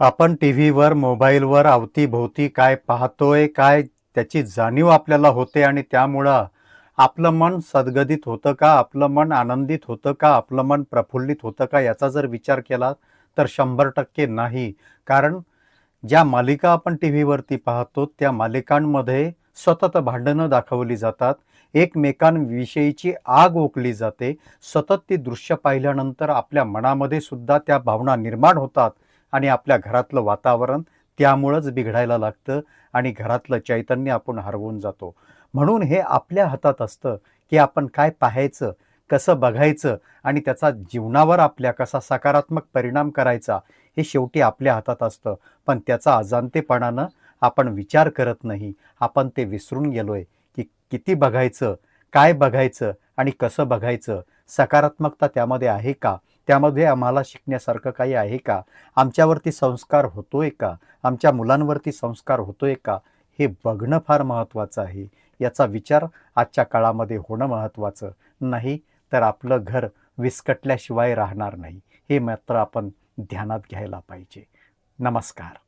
आपण टीव्हीवर, मोबाईलवर अवतीभोवती काय पाहतोय, काय त्याची जाणीव आपल्याला होते आणि त्यामुळं आपलं मन सद्गदित होतं का? आपलं मन आनंदित होतं का? आपलं मन प्रफुल्लित होतं का? याचा जर विचार केला तर 100% नाही. कारण ज्या मालिका आपण टीव्हीवरती पाहतो, त्या मालिकांमध्ये सतत भांडणं दाखवली जातात. एकमेकांविषयीची आग ओकली जाते. सतत ती दृश्य पाहिल्यानंतर आपल्या मनामध्ये सुद्धा त्या भावना निर्माण होतात आणि आपल्या घरातलं वातावरण त्यामुळंच बिघडायला लागतं आणि घरातलं चैतन्य आपण हरवून जातो. म्हणून हे आपल्या हातात असतं, की आपण काय पाहायचं, कसं बघायचं आणि त्याचा जीवनावर आपल्या कसा सकारात्मक परिणाम करायचा, हे शेवटी आपल्या हातात असतं. पण त्याचा अजाणतेपणानं आपण विचार करत नाही. आपण ते विसरून गेलोय, की किती बघायचं, काय बघायचं आणि कसं बघायचं? सकारात्मकता त्यामध्ये आहे का? त्यामध्ये आम्हाला शिकण्यासारखं काही आहे का? आमच्यावरती संस्कार होतोय का? आमच्या मुलांवरती संस्कार होतोय का? हे बघणं फार महत्त्वाचं आहे. याचा विचार आजच्या काळामध्ये होणं महत्त्वाचं. नाही तर आपलं घर विस्कटल्याशिवाय राहणार नाही. हे मात्र आपण ध्यानात घ्यायला पाहिजे. नमस्कार.